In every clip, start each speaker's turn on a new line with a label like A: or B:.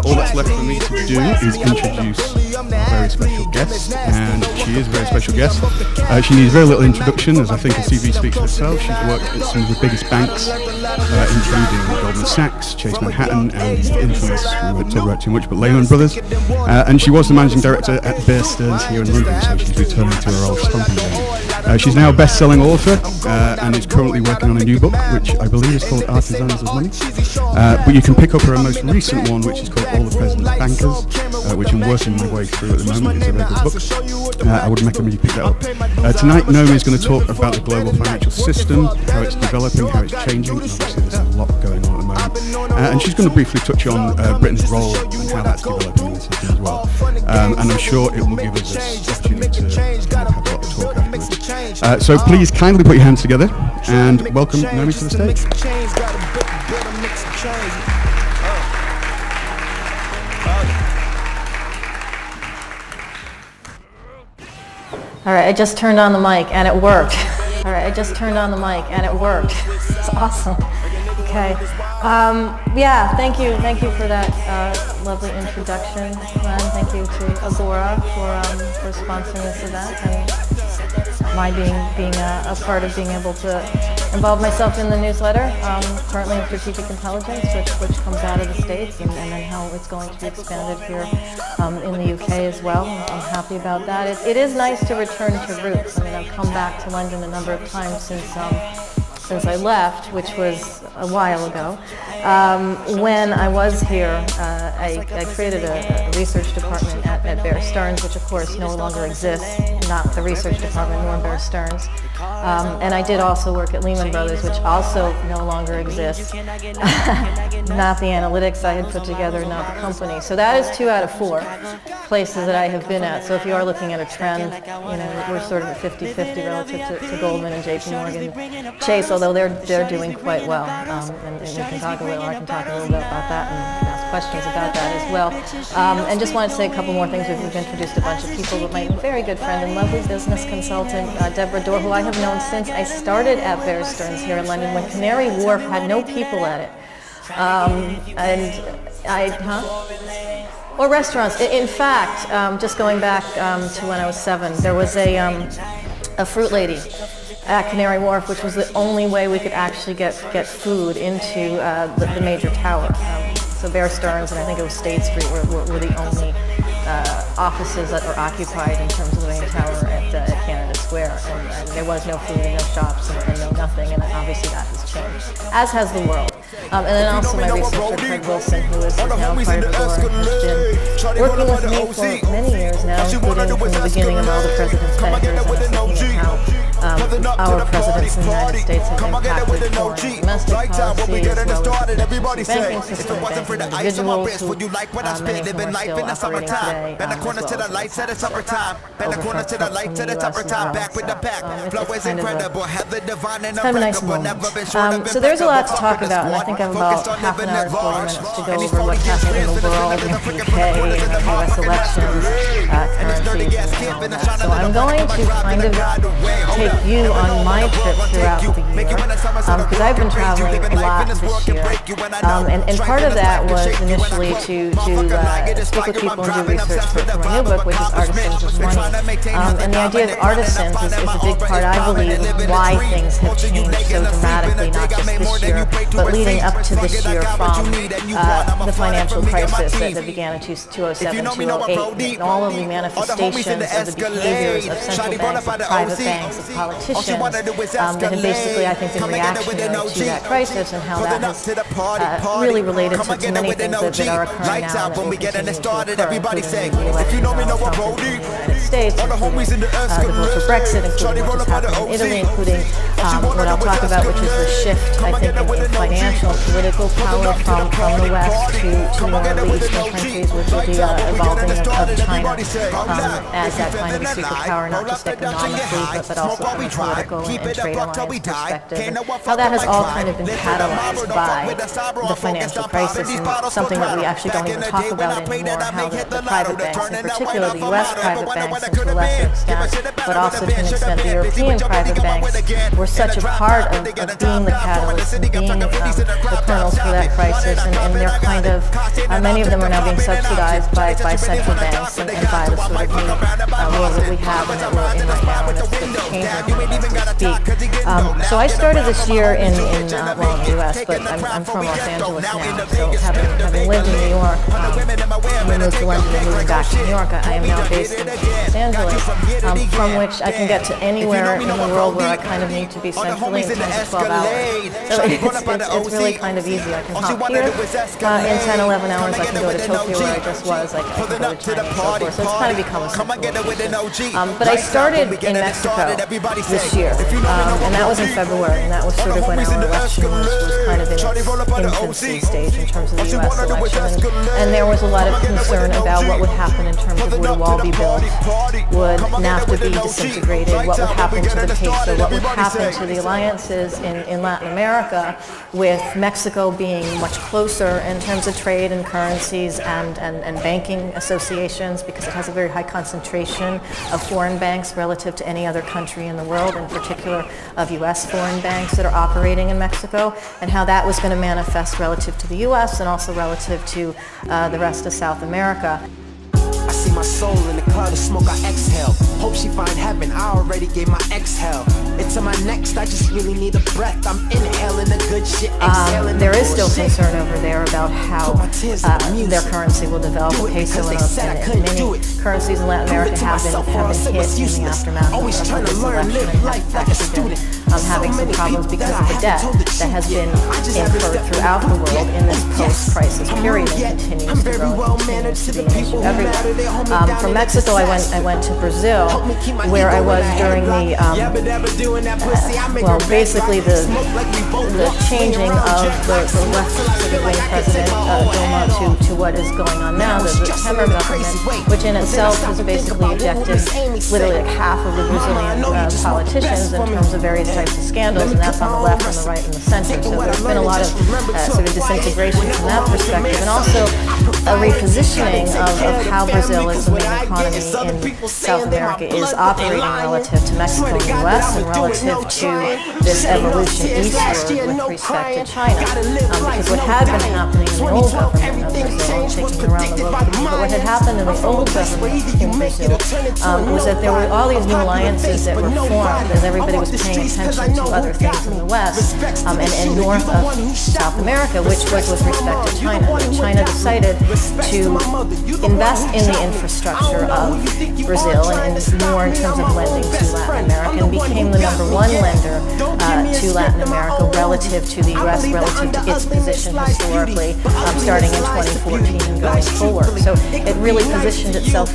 A: all that's left for me to do is introduce a very special guest, and she is a very special guest. She needs very little introduction, as I think her CV speaks for itself. She's worked at some of the biggest banks, including Goldman Sachs, Chase Manhattan, and infamous, we won't talk about too much, but Lehman Brothers. And she was the managing director at Bear Stearns here in London, so she's returning to her old stomping ground. She's now a best-selling author and is currently working on a new book, which I believe is called Artisans of Money. But you can pick up her most recent one, which is called All the President's Bankers, which I'm working my way through at the moment. It's a very good book. I would recommend you pick that up. Tonight, Naomi is going to talk about the global financial system, how it's developing, how it's changing, and obviously there's a lot going on at the moment. And she's going to briefly touch on Britain's role and how that's developing in the system as well. And I'm sure it will give us an opportunity to have a lot of talk afterwards. So please kindly put your hands together and welcome Naomi to the stage.
B: All right, I just turned on the mic and it worked. All right, I just turned on the mic and it worked. It's awesome. Okay. Yeah, thank you for that lovely introduction, Glenn. Thank you to Agora for sponsoring this event, and my being a part of being able to involve myself in the newsletter, currently in strategic intelligence, which comes out of the States, and then how it's going to be expanded here in the UK as well. I'm happy about that. It is nice to return to roots. I mean, I've come back to London a number of times since I left, which was a while ago. When I was here, I created a research department at Bear Stearns, which of course no longer exists, not the research department nor Bear Stearns. And I did also work at Lehman Brothers, which also no longer exists. Not the analytics I had put together, not the company. So that is 2 out of 4 places that I have been at. So if you are looking at a trend, you know, we're sort of at 50-50 relative to Goldman and JP Morgan, Chase, although they're doing quite well. And we can talk a little, I can talk a little bit about that and ask questions about that as well. And just wanted to say a couple more things. We've introduced a bunch of people, but my very good friend and lovely business consultant, Deborah Dorr, who I have known since I started at Bear Stearns here in London when Canary Wharf had no people at it. Or restaurants. In fact, just going back to when I was 7, there was a fruit lady at Canary Wharf, which was the only way we could actually get food into the major tower. So Bear Stearns and I think it was State Street were the only offices that were occupied in terms of the main tower at Canada Square, and there was no food and no shops and no nothing, and obviously that has changed, as has the world. And then also my researcher, Craig Wilson, who is now part of Agora, has been working with me for many years now, including from the beginning of All the President's Bankers, and thinking of how our presidents in the United States have impacted foreign and domestic policy, as well as the banking system and banking individuals who many of whom are still operating today, as well as over it's kind of a nice moment. So there's a lot to talk about, and I think I have about half an hour to 40 minutes to go over what's happening overall in the UK, and the US elections, currencies, and all that. So I'm going to kind of take you on my trip throughout the year, because I've been traveling a lot this year. And part of that was initially to speak with people and do research for my new book, which is Artisans of Money. And the idea of artisans is a big part, I believe, of why things have changed so dramatically, not just this year, but leading up to this year from the financial crisis that began in 2007, 2008, and all of the manifestations of the behaviors of central banks, of private banks, of politicians, that have basically, I think, been reactionary to that crisis, and how that has really related to many things that are occurring now and that will continue to occur, including the election of Trump in the United States, including the vote for Brexit, including what just happened in Italy, including what I'll talk about, which is the shift, I think, in financial and political power from the West to more of the Eastern countries with the evolving of China as that kind of a superpower, not just economically, but also from a political and trade alliance perspective, and how that has all kind of been catalyzed by the financial crisis, and something that we actually don't even talk about anymore, how the private banks, in particular the U.S. private banks, and to a lesser extent, but also to an extent the European private banks, were such a part of being the catalyst and being the kernels for that crisis, and they're kind of, many of them are now being subsidized by central banks and by the sort of new world that we have and that we're in right now, and it's changing as we speak. So I started this year in the U.S., but I'm from Los Angeles now, so having lived in New York, we moved to London and moving back to New York, I am now based in Los Angeles, from which I can get to anywhere in the world where I kind of need to be centrally in 10 to 12 hours. So it's really kind of easy. I can hop here in 10, 11 hours. I can go to Tokyo where I just was. I can go to China and so forth. So it's kind of become a central. But I started in Mexico this year, and that was in February, and that was sort of when our election was kind of in its infancy stage in terms of the U.S. election, and there was a lot of concern about what would happen in terms of would a wall be built, would NAFTA be disintegrated, what would happen to the peso, what would happen to the alliances in Latin America, with Mexico being much closer in terms of trade and currencies and banking associations, because it has a very high concentration of foreign banks relative to any other country in the world, in particular of U.S. foreign banks that are operating in Mexico, and how that was going to manifest relative to the U.S. and also relative to the rest of South America.
C: I see my soul in the cloud of smoke I exhale. Hope she find heaven, I already gave my exhale. Into my next, I just really need a breath. I'm inhaling the good shit, exhaling
B: there is still concern over there about how their currency will develop. The peso and many currencies in Latin America have been hit in the aftermath of this election, and have actually been having some problems because of the debt that has been incurred throughout the world in this post-crisis period and continues to grow and continues to be an issue everywhere. From Mexico, I went to Brazil, where I was during the basically the changing of the left sort of wing president Dilma to what is going on now, the September government, which in itself has basically ejected literally like half of the Brazilian politicians in terms of various types of scandals, and that's on the left, on the right, and the center. So there's been a lot of sort of disintegration from that perspective, and also a repositioning of how Brazil is the main economy in South America is operating relative to Mexico and the U.S. and relative to this evolution eastward with respect to China. Because what had been happening in the old government of Brazil, taking around the world, but what had happened in the old government in Brazil was that there were all these new alliances that were formed as everybody was paying attention to other things in the West and north of South America, which was with respect to China. And China decided to invest in the infrastructure of Brazil and more in terms of lending to Latin America, and became the #1 lender to Latin America relative to the U.S., relative to its position historically, starting in 2014 and going forward. So it really positioned itself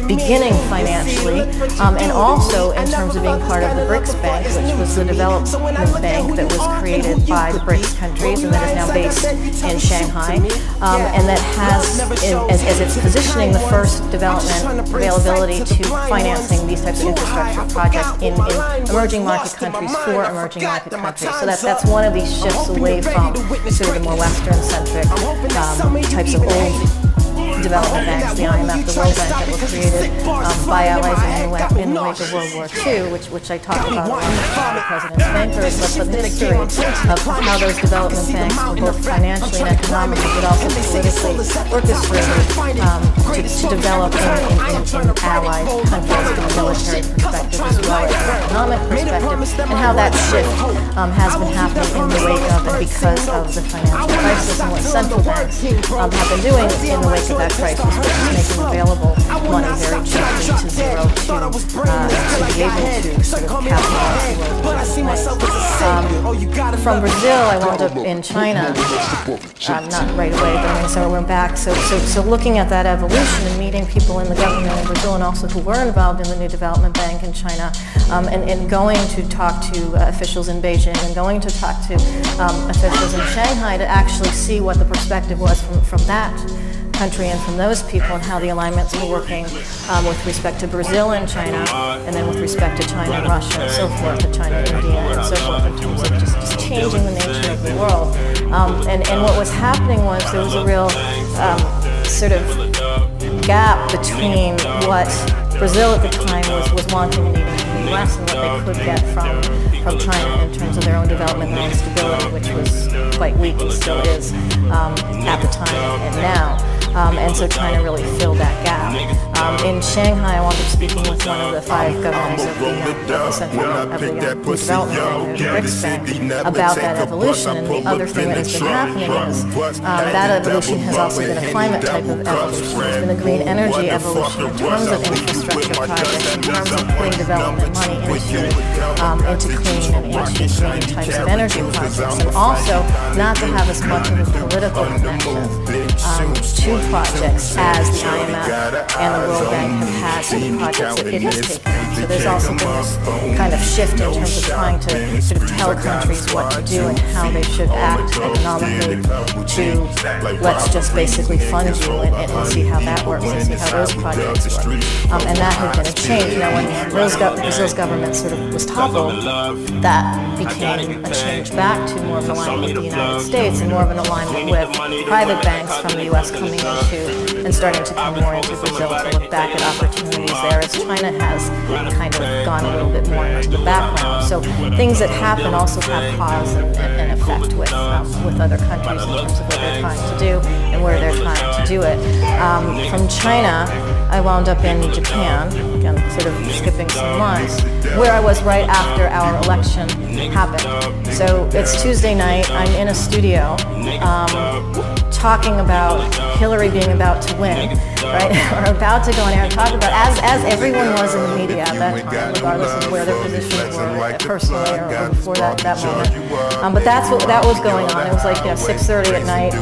B: beginning financially, and also in terms of being part of the BRICS Bank, which was the development bank that was created by the BRICS countries and that is now based in Shanghai, and that has, as it's positioning, the first development availability to financing these types of infrastructure projects in emerging market countries for emerging market countries. So that's one of these shifts away from sort of the more Western-centric types of old development banks, the IMF, the World Bank, that were created by allies in the wake of World War II, which I talked about a lot in the President's Bankers, but the history of how those development banks were both financially and economically, but also politically orchestrated to develop in allied countries from a military perspective as well as an economic perspective, and how that shift has been happening in the wake of and because of the financial crisis, and what central banks have been doing in the wake of that crisis, which is making available money very cheaply to zero to be able to sort of capitalize the world. From Brazil, I wound up in China, not right away, but I mean, so I went back. So looking at that evolution and meeting people in the government in Brazil and also who were involved in the new development bank in China, and going to talk to officials in Beijing and going to talk to officials in Shanghai to actually see what the perspective was from that country and from those people and how the alignments were working with respect to Brazil and China, and then with respect to China and Russia and so forth, to China, India, and so forth, in terms of just changing the nature of the world. And what was happening was there was a real sort of gap between what Brazil at the time was wanting and needing from the US and what they could get from China in terms of their own development and their own stability, which was quite weak and still is at the time and now. And so China really filled that gap. In Shanghai, I wound up speaking with one of the 5 governors of the Central of the Development Bank, the BRICS Bank, about that evolution. And the other thing that has been happening is that evolution has also been a climate type of evolution. It's been a green energy evolution in terms of infrastructure projects, in terms of putting development money into clean and into green types of energy projects, and also not to have as much of a political connection to projects as the IMF and the World Bank have had to the projects that it has taken on. So there's also been this kind of shift in terms of trying to sort of tell countries what to do and how they should act economically to let's just basically fund you and see how that works and see how those projects work. And that had been a change. Now when Brazil's government sort of was toppled, that became a change back to more of an alignment with the United States and more of an alignment with private banks from the US coming into and starting to come more into Brazil to look back at opportunities there, as China has kind of gone a little bit more into the background. So things that happen also have cause and effect with other countries in terms of what they're trying to do and where they're trying to do it. From China, I wound up in Japan, again, sort of skipping some months, where I was right after our election happened. So it's Tuesday night, I'm in a studio talking about Hillary being about to win, right? Or about to go on air and talk about, as everyone was in the media at that time, regardless of where their positions were personally or before that moment. But that was going on. It was like 6:30 at night.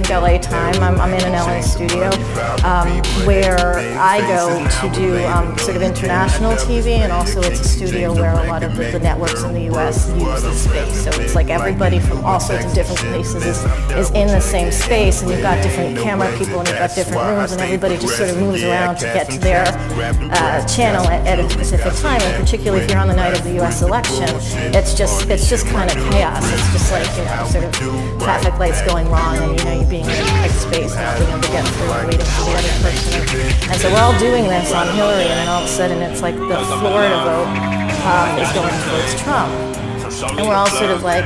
B: LA time. I'm in an LA studio where I go to do sort of international TV, and also it's a studio where a lot of the networks in the US use the space. So it's like everybody from all sorts of different places is in the same space, and you've got different camera people and you've got different rooms, and everybody just sort of moves around to get to their channel at a specific time. And particularly if you're on the night of the US election, it's just kind of chaos. It's just like, sort of traffic lights going wrong, and you being in a tight space, not being able to get through and waiting for the other person. And so we're all doing this on Hillary, and then all of a sudden it's like the Florida vote is going towards Trump. And we're all sort of like,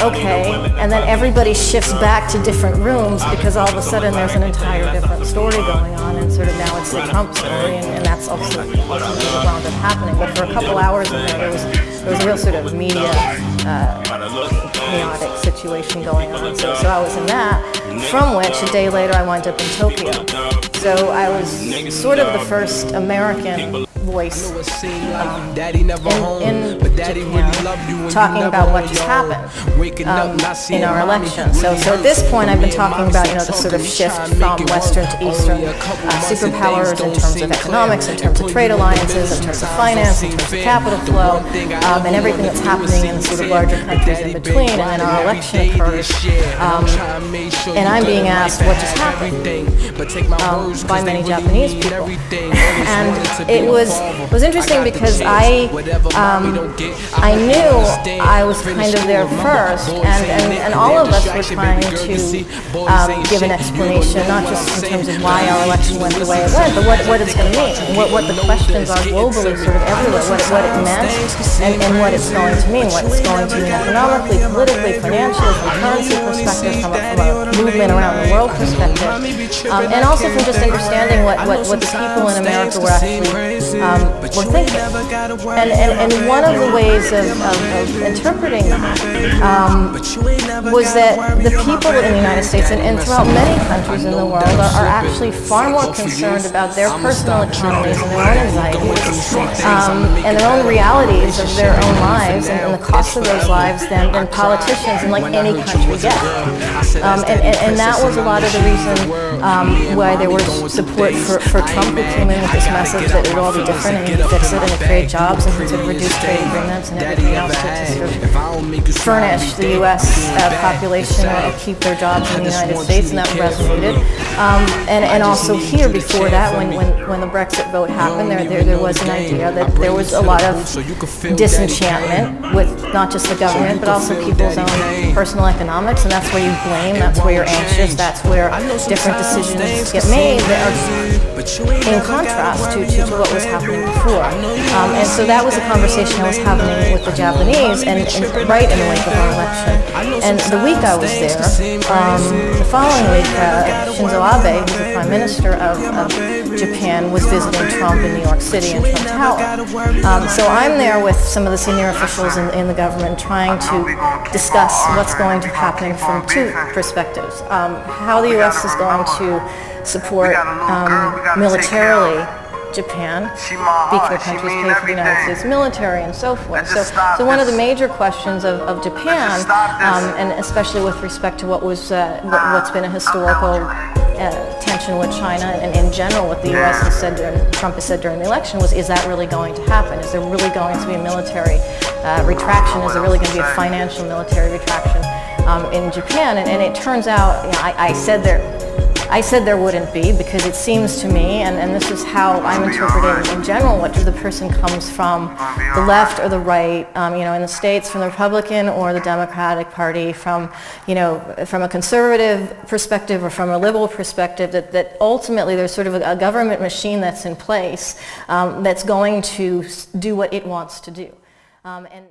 B: okay, and then everybody shifts back to different rooms because all of a sudden there's an entire different story going on, and sort of now it's the Trump story, and that's also what wound up happening. But for a couple hours in there was a real sort of media chaotic situation going on. So I was in that, from which a day later I wound up in Tokyo. So I was sort of the first American voice in Japan talking about what just happened in our election. So at this point I've been talking about the sort of shift from Western to Eastern superpowers in terms of economics, in terms of trade alliances, in terms of finance, in terms of capital flow, and everything that's happening in the sort of larger countries in between. And then our election occurs, and I'm being asked what just happened by many Japanese people. And it was interesting because I knew I was kind of there first, and all of us were trying to give an explanation, not just in terms of why our election went the way it went, but what it's going to mean, and what the questions are globally, sort of everywhere, what it meant, and what it's going to mean, what it's going to mean economically, politically, financially, from a currency perspective, from a movement around the world perspective, and also from just understanding what the people in America were actually were thinking. And one of the ways of interpreting that was that the people in the United States and throughout many countries in the world are actually far more concerned about their personal economies and their own anxieties and their own realities of their own lives and the cost of those lives than politicians in like any country get. and that was a lot of the reason why there was support for Trump, who came in with this message that it would all be different and he'd fix it and it'd create jobs and he'd sort of reduce trade agreements and everything else to sort of furnish the U.S. population and keep their jobs in the United States, and that resonated. And also here before that, when the Brexit vote happened, there was an idea that there was a lot of disenchantment with not just the government, but also people's own personal economics, and that's where you blame, that's where you're anxious, that's where different decisions get made that are in contrast to what was happening before. And so that was a conversation I was having with the Japanese, and right in the wake of our election. And the week I was there, the following week, Shinzo Abe, who's the Prime Minister of Japan, was visiting Trump in New York City in Trump Tower. So I'm there with some of the senior officials in the government trying to discuss what's going to happen from two perspectives. How the U.S. is going to support militarily Japan, equal countries pay for the United States military and so forth. So one of the major questions of Japan, and especially with respect to what's been a historical tension with China and in general what the U.S. has said Trump has said during the election was, is that really going to happen? Is there really going to be a military retraction? Is there really going to be a financial military retraction in Japan? And it turns out, I said there wouldn't be, because it seems to me, and this is how I'm interpreting in general, whether the person comes from the left or the right, in the States from the Republican or the Democratic Party, from a conservative perspective or from a liberal perspective, that ultimately there's sort of a government machine that's in place that's going to do what it wants to do. And